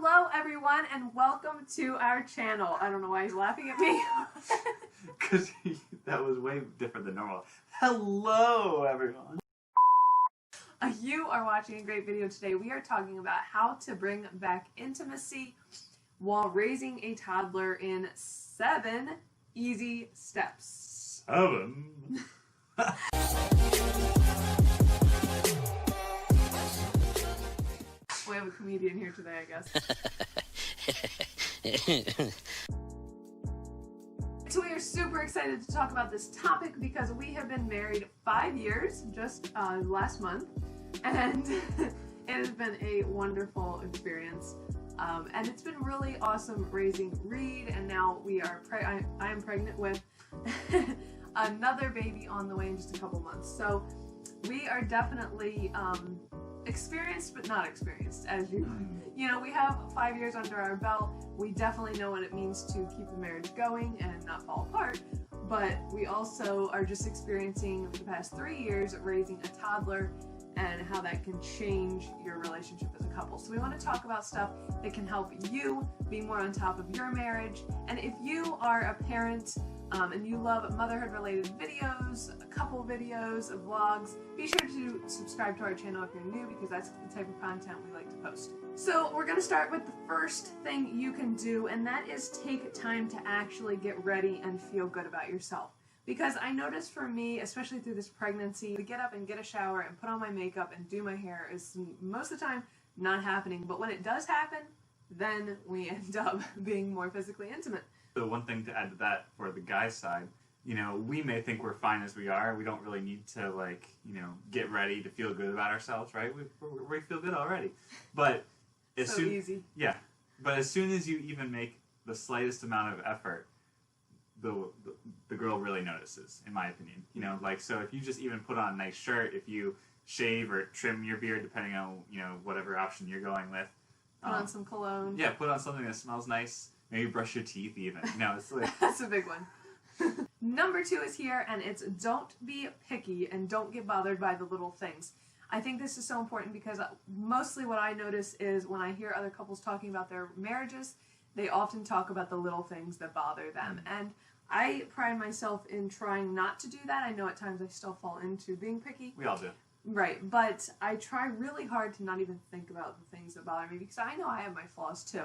Hello everyone and welcome to our channel. I don't know why he's laughing at me. Because that was way different than normal. Hello everyone. You are watching a great video today. We are talking about how to bring back intimacy while raising a toddler in 7 easy steps. 7? We have a comedian here today, I guess. So we are super excited to talk about this topic because we have been married 5 years, just last month, and it has been a wonderful experience. And it's been really awesome raising Reed, and now we are I am pregnant with another baby on the way in just a couple months. So we are definitely experienced but not experienced, as you know, we have 5 years under our belt. We definitely know what it means to keep the marriage going and not fall apart, but we also are just experiencing for the past 3 years raising a toddler and how that can change your relationship as a couple. So we want to talk about stuff that can help you be more on top of your marriage. And if you are a parent and you love motherhood related videos, couple videos, vlogs, be sure to subscribe to our channel if you're new, because that's the type of content we like to post. So we're going to start with the first thing you can do, and that is take time to actually get ready and feel good about yourself. Because I noticed for me, especially through this pregnancy, to get up and get a shower and put on my makeup and do my hair is most of the time not happening. But when it does happen, then we end up being more physically intimate. So one thing to add to that for the guy's side, you know, we may think we're fine as we are. We don't really need to, like, you know, get ready to feel good about ourselves, right? We feel good already. But as so soon, easy. Yeah. But as soon as you even make the slightest amount of effort, the girl really notices, in my opinion. You know, like, so if you just even put on a nice shirt, if you shave or trim your beard, depending on, you know, whatever option you're going with. Put on some cologne. Yeah, put on something that smells nice. Maybe brush your teeth even. You know, it's like... That's a big one. Number 2 is here, and it's don't be picky and don't get bothered by the little things. I think this is so important because mostly what I notice is when I hear other couples talking about their marriages, they often talk about the little things that bother them. And I pride myself in trying not to do that. I know at times I still fall into being picky. We all do. Right, but I try really hard to not even think about the things that bother me because I know I have my flaws too.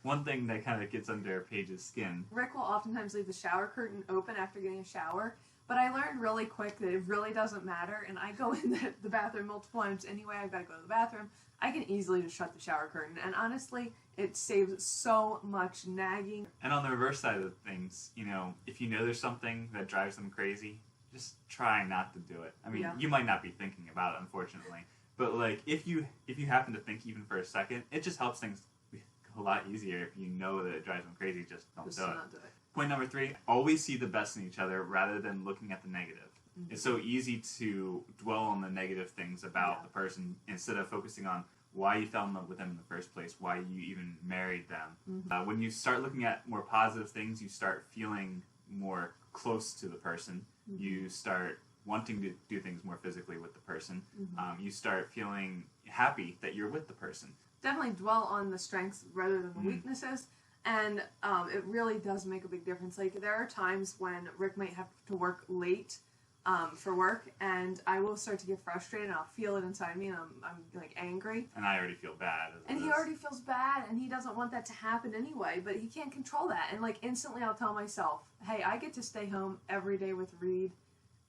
One thing that kind of gets under Paige's skin. Rick will oftentimes leave the shower curtain open after getting a shower, but I learned really quick that it really doesn't matter, and I go in the bathroom multiple times anyway. I've got to go to the bathroom. I can easily just shut the shower curtain, and honestly, it saves so much nagging. And on the reverse side of things, you know, if you know there's something that drives them crazy, just try not to do it. I mean, You might not be thinking about it, unfortunately, but like if you happen to think even for a second, it just helps things go a lot easier. If you know that it drives them crazy, just don't do it. Point number 3, always see the best in each other rather than looking at the negative. Mm-hmm. It's so easy to dwell on the negative things about the person instead of focusing on why you fell in love with them in the first place, why you even married them. Mm-hmm. When you start looking at more positive things, you start feeling more close to the person. Mm-hmm. You start wanting to do things more physically with the person. Mm-hmm. You start feeling happy that you're with the person. Definitely dwell on the strengths rather than the weaknesses, and it really does make a big difference. Like, there are times when Rick might have to work late for work, and I will start to get frustrated, and I'll feel it inside me, and I'm like angry. And I already feel bad. And he already feels bad, and he doesn't want that to happen anyway, but he can't control that. And like instantly I'll tell myself, hey, I get to stay home every day with Reed,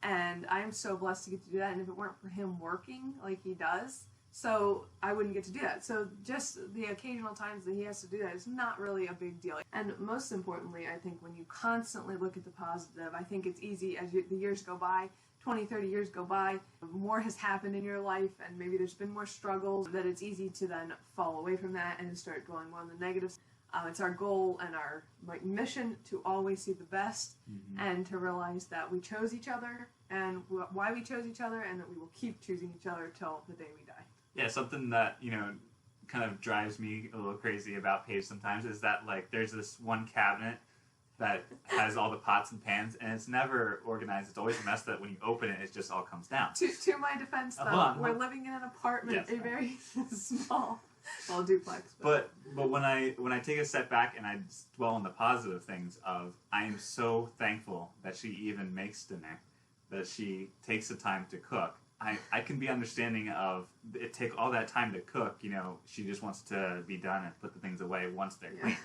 and I am so blessed to get to do that, and if it weren't for him working like he does, so I wouldn't get to do that. So just the occasional times that he has to do that is not really a big deal. And most importantly, I think when you constantly look at the positive, I think it's easy as the years go by, 20, 30 years go by, more has happened in your life, and maybe there's been more struggles, that it's easy to then fall away from that and start going more on the negatives. It's our goal and our mission to always see the best, and to realize that we chose each other and why we chose each other, and that we will keep choosing each other till the day we die. Yeah, something that, you know, kind of drives me a little crazy about Paige sometimes is that, like, there's this one cabinet that has all the pots and pans, and it's never organized. It's always a mess that when you open it, it just all comes down. To my defense, though, we're living in an apartment, a very small Well, duplex. But when I take a step back and I dwell on the positive things of, I am so thankful that she even makes dinner, that she takes the time to cook. I can be understanding of it take all that time to cook, she just wants to be done and put the things away once they're clean,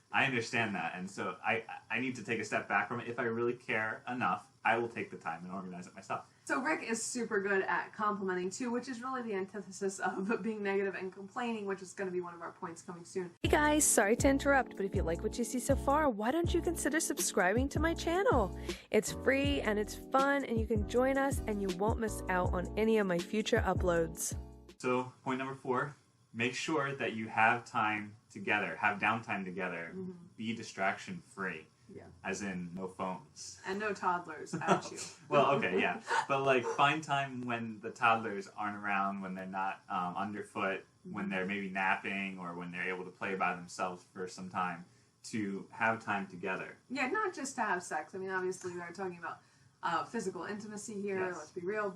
I understand that, and so I need to take a step back from it. If I really care enough, I will take the time and organize it myself. So Rick is super good at complimenting too, which is really the antithesis of being negative and complaining, which is going to be one of our points coming soon. Hey guys, sorry to interrupt, but if you like what you see so far, why don't you consider subscribing to my channel? It's free and it's fun, and you can join us and you won't miss out on any of my future uploads. So point number 4, make sure that you have time together, have downtime together, be distraction free. Yeah. As in no phones. And no toddlers at you. Well, okay, yeah. But find time when the toddlers aren't around, when they're not underfoot, when they're maybe napping, or when they're able to play by themselves for some time, to have time together. Yeah, not just to have sex. I mean, obviously we are talking about physical intimacy here, yes. Let's be real,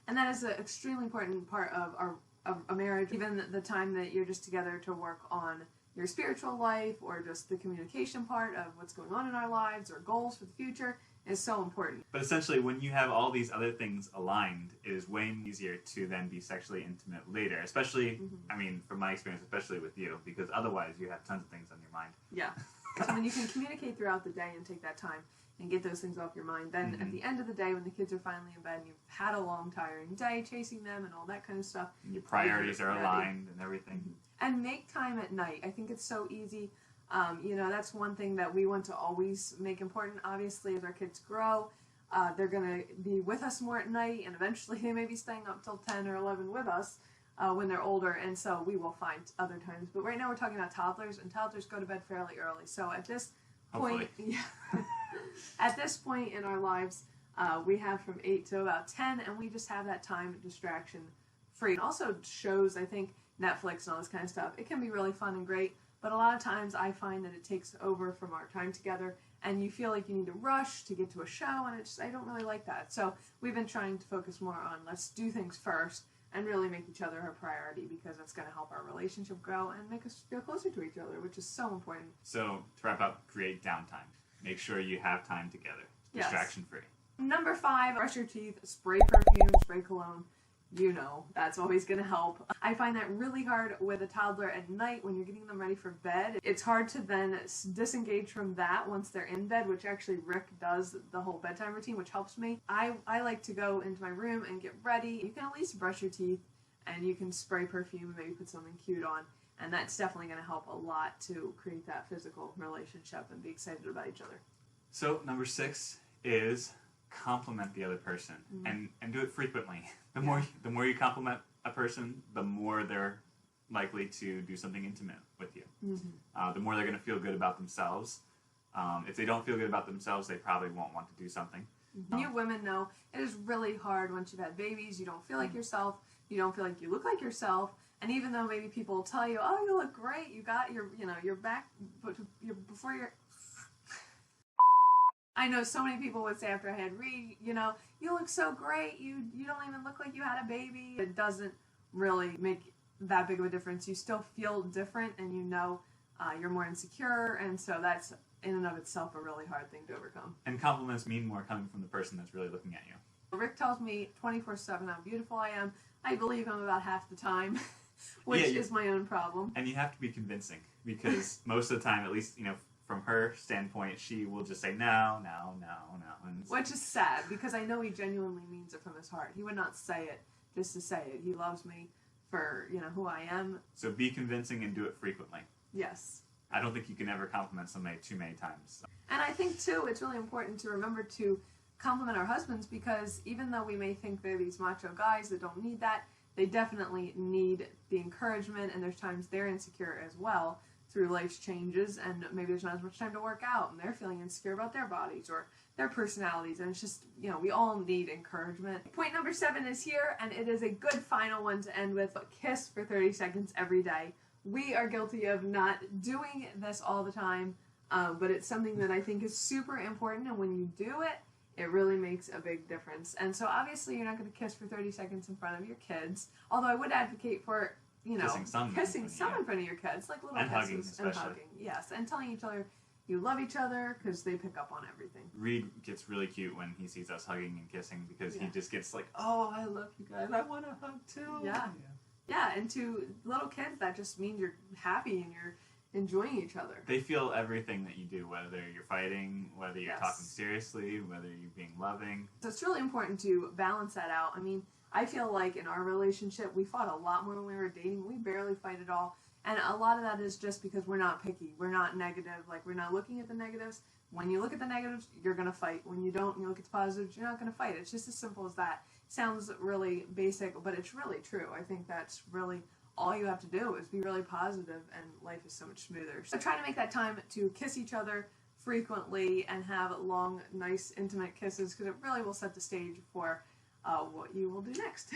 and that is an extremely important part of a marriage. Even the time that you're just together to work on your spiritual life, or just the communication part of what's going on in our lives or goals for the future, is so important. But essentially, when you have all these other things aligned, it is way easier to then be sexually intimate later. Especially, I mean, from my experience, especially with you, because otherwise you have tons of things on your mind. Yeah. So when you can communicate throughout the day and take that time and get those things off your mind, then at the end of the day, when the kids are finally in bed and you've had a long, tiring day chasing them and all that kind of stuff, and your priorities are aligned and everything. And make time at night. I think it's so easy. That's one thing that we want to always make important. Obviously, as our kids grow, they're going to be with us more at night, and eventually they may be staying up till 10 or 11 with us when they're older, and so we will find other times. But right now we're talking about toddlers, and toddlers go to bed fairly early. So at this point, at this point in our lives, we have from 8 to about 10, and we just have that time distraction free. It also shows, I think, Netflix and all this kind of stuff. It can be really fun and great, but a lot of times I find that it takes over from our time together, and you feel like you need to rush to get to a show, and I don't really like that. So we've been trying to focus more on let's do things first and really make each other a priority, because that's going to help our relationship grow and make us feel closer to each other, which is so important. So to wrap up, create downtime. Make sure you have time together. Distraction free. Number 5, brush your teeth, spray perfume, spray cologne. That's always going to help. I find that really hard with a toddler at night when you're getting them ready for bed. It's hard to then disengage from that once they're in bed, which actually Rick does the whole bedtime routine, which helps me. I like to go into my room and get ready. You can at least brush your teeth, and you can spray perfume, maybe put something cute on, and that's definitely going to help a lot to create that physical relationship and be excited about each other. So number 6 is compliment the other person, and do it frequently. The more you compliment a person, the more they're likely to do something intimate with you. The more they're going to feel good about themselves. If they don't feel good about themselves, they probably won't want to do something. You women know it is really hard once you've had babies. You don't feel like yourself. You don't feel like you look like yourself. And even though maybe people will tell you, "Oh, you look great. You got your back before your." I know so many people would say after I had Reed, you look so great. You don't even look like you had a baby. It doesn't really make that big of a difference. You still feel different, and you're more insecure, and so that's in and of itself a really hard thing to overcome. And compliments mean more coming from the person that's really looking at you. Rick tells me 24/7 how beautiful I am. I believe him about half the time, which is my own problem. And you have to be convincing, because most of the time, at least, from her standpoint, she will just say no. Which is sad, because I know he genuinely means it from his heart. He would not say it just to say it. He loves me for, who I am. So be convincing and do it frequently. Yes. I don't think you can ever compliment somebody too many times. And I think, too, it's really important to remember to compliment our husbands, because even though we may think they're these macho guys that don't need that, they definitely need the encouragement, and there's times they're insecure as well through life's changes, and maybe there's not as much time to work out, and they're feeling insecure about their bodies or their personalities, and it's just, we all need encouragement. Point number 7 is here, and it is a good final one to end with. Kiss for 30 seconds every day. We are guilty of not doing this all the time, but it's something that I think is super important, and when you do it, it really makes a big difference. And so obviously you're not going to kiss for 30 seconds in front of your kids, although I would advocate for kissing some in front of your kids, like little and kisses hugging, especially. and hugging, yes, and telling each other you love each other because they pick up on everything. Reed gets really cute when he sees us hugging and kissing because Yeah. he just gets like, oh, I love you guys. I want to hug too. Yeah, and to little kids, that just means you're happy and you're enjoying each other. They feel everything that you do, whether you're fighting, whether you're talking seriously, whether you're being loving. So it's really important to balance that out. I mean, I feel like in our relationship, we fought a lot more when we were dating. We barely fight at all. And a lot of that is just because we're not picky. We're not negative. Like, we're not looking at the negatives. When you look at the negatives, you're going to fight. When you don't, and you look at the positives, you're not going to fight. It's just as simple as that. Sounds really basic, but it's really true. I think that's really all you have to do is be really positive, and life is so much smoother. So try to make that time to kiss each other frequently and have long, nice, intimate kisses, because it really will set the stage for what you will do next.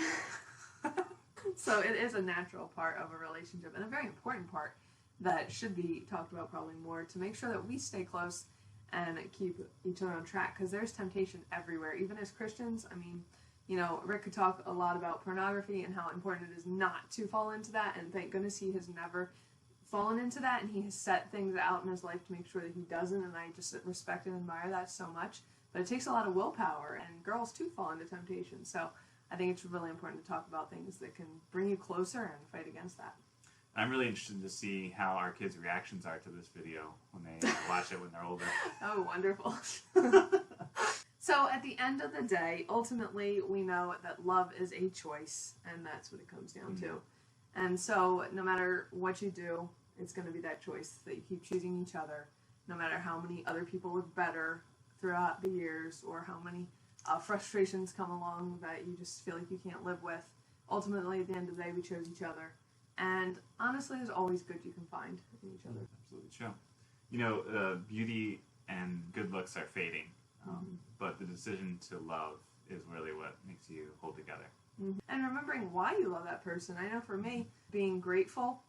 So it is a natural part of a relationship, and a very important part that should be talked about probably more, to make sure that we stay close and keep each other on track, because there's temptation everywhere. Even as Christians, I mean, you know, Rick could talk a lot about pornography and how important it is not to fall into that, and thank goodness he has never fallen into that, and he has set things out in his life to make sure that he doesn't, and I just respect and admire that so much. But it takes a lot of willpower, and girls too fall into temptation, so I think it's really important to talk about things that can bring you closer and fight against that. I'm really interested to see how our kids' reactions are to this video when they watch it when they're older. Oh, wonderful. So at the end of the day, ultimately, we know that love is a choice, and that's what it comes down to. And so no matter what you do, it's going to be that choice that you keep choosing each other, no matter how many other people look better throughout the years, or how many frustrations come along that you just feel like you can't live with. Ultimately, at the end of the day, we chose each other. And honestly, there's always good you can find in each other. Absolutely true. You know, beauty and good looks are fading, but the decision to love is really what makes you hold together. And remembering why you love that person. I know for me, being grateful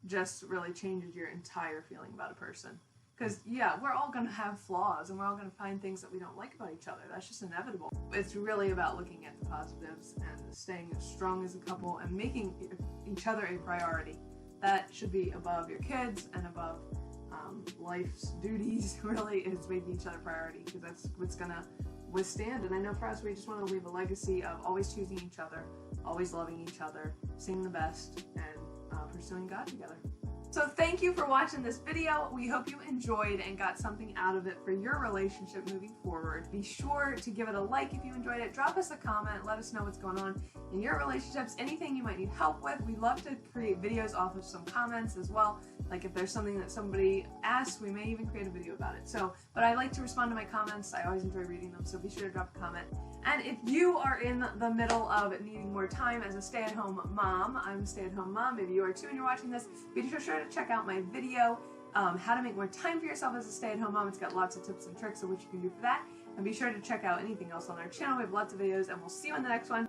just really changes your entire feeling about a person. Because, yeah, we're all going to have flaws, and we're all going to find things that we don't like about each other. That's just inevitable. It's really about looking at the positives and staying strong as a couple and making each other a priority. That should be above your kids and above life's duties, really, is making each other a priority, because that's what's going to withstand. And I know for us, we just want to leave a legacy of always choosing each other, always loving each other, seeing the best, and pursuing God together. So thank you for watching this video. We hope you enjoyed and got something out of it for your relationship moving forward. Be sure to give it a like if you enjoyed it. Drop us a comment. Let us know what's going on in your relationships. Anything you might need help with. We love to create videos off of some comments as well. Like if there's something that somebody asks, we may even create a video about it. But I like to respond to my comments. I always enjoy reading them, so be sure to drop a comment. And if you are in the middle of needing more time as a stay-at-home mom, I'm a stay-at-home mom, maybe you are too and you're watching this, be sure to check out my video, how to make more time for yourself as a stay-at-home mom. It's got lots of tips and tricks of what you can do for that. And be sure to check out anything else on our channel. We have lots of videos, and we'll see you in the next one.